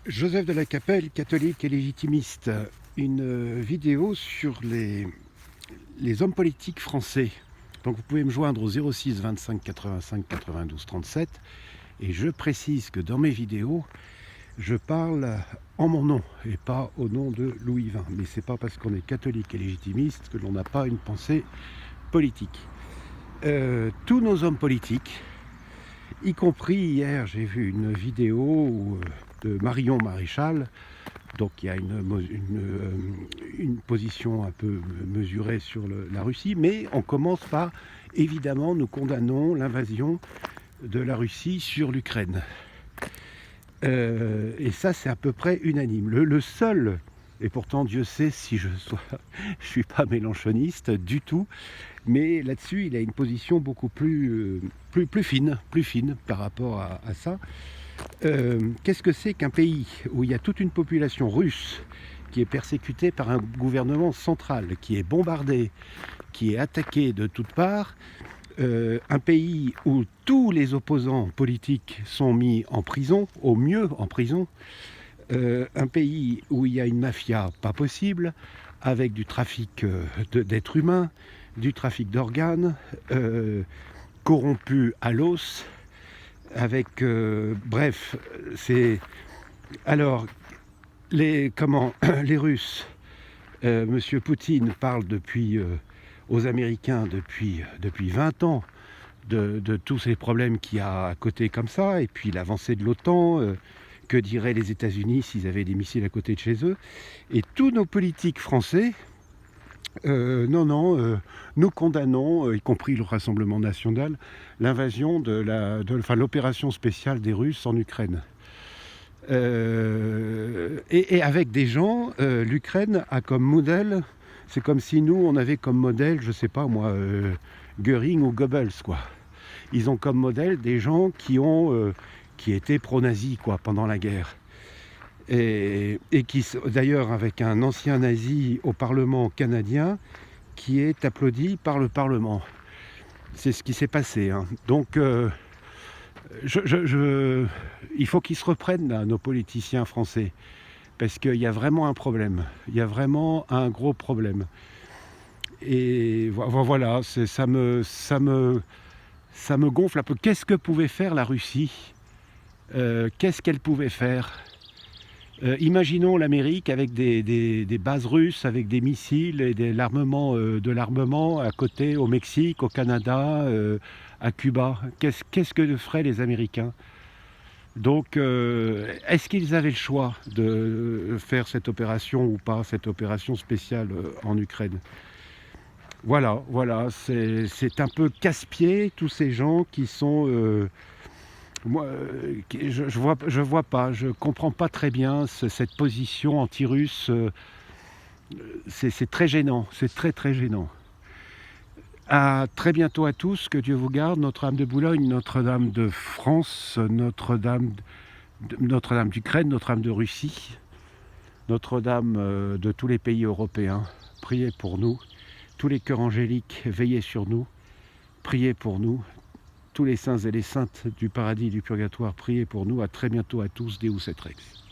Joseph de la Capelle, catholique et légitimiste, une vidéo sur les hommes politiques français. Donc vous pouvez me joindre au 06 25 85 92 37 et je précise que dans mes vidéos, je parle en mon nom et pas au nom de Louis XX. Mais c'est pas parce qu'on est catholique et légitimiste que l'on n'a pas une pensée politique. Tous nos hommes politiques, y compris hier, j'ai vu une vidéo de Marion Maréchal. Donc il y a une position un peu mesurée sur la Russie, mais on commence par, évidemment, nous condamnons l'invasion de la Russie sur l'Ukraine. Et ça, c'est à peu près unanime. Le seul, et pourtant Dieu sait si je suis pas mélenchoniste du tout, mais là-dessus, il a une position beaucoup plus fine par rapport à ça. Qu'est-ce que c'est qu'un pays où il y a toute une population russe qui est persécutée par un gouvernement central, qui est bombardé, qui est attaqué de toutes parts, un pays où tous les opposants politiques sont mis en prison, au mieux en prison, un pays où il y a une mafia pas possible, avec du trafic d'êtres humains, du trafic d'organes, corrompu à l'os, avec bref, c'est alors les Russes, Monsieur Poutine parle depuis aux Américains depuis 20 ans de tous ces problèmes qu'il y a à côté comme ça, et puis l'avancée de l'OTAN, que diraient les États-Unis s'ils avaient des missiles à côté de chez eux, et tous nos politiques français. Nous condamnons, y compris le Rassemblement national, l'invasion l'opération spéciale des Russes en Ukraine. Et avec des gens, l'Ukraine a comme modèle, c'est comme si nous, on avait comme modèle, je sais pas moi, Göring ou Goebbels, quoi. Ils ont comme modèle des gens qui étaient pro-nazis, quoi, pendant la guerre. Et qui, d'ailleurs, avec un ancien nazi au Parlement canadien qui est applaudi par le Parlement. C'est ce qui s'est passé, hein. Donc, il faut qu'ils se reprennent, là, nos politiciens français, parce qu'il y a vraiment un problème. Il y a vraiment un gros problème. Et voilà, ça me gonfle un peu. Qu'est-ce que pouvait faire la Russie ? Qu'est-ce qu'elle pouvait faire ? Imaginons l'Amérique avec des bases russes, avec des missiles et de l'armement à côté, au Mexique, au Canada, à Cuba. Qu'est-ce que feraient les Américains ? Donc, est-ce qu'ils avaient le choix de faire cette opération ou pas, cette opération spéciale en Ukraine ? Voilà, c'est un peu casse-pied, tous ces gens qui sont... Moi, je vois pas, je comprends pas très bien cette position anti-russe. C'est très gênant, c'est très gênant. À très bientôt à tous, que Dieu vous garde. Notre-Dame de Boulogne, Notre-Dame de France, Notre-Dame d'Ukraine, Notre-Dame de Russie, Notre-Dame de tous les pays européens. Priez pour nous. Tous les cœurs angéliques, veillez sur nous. Priez pour nous. Tous les saints et les saintes du paradis et du purgatoire, priez pour nous. À très bientôt à tous. Deus et Rex.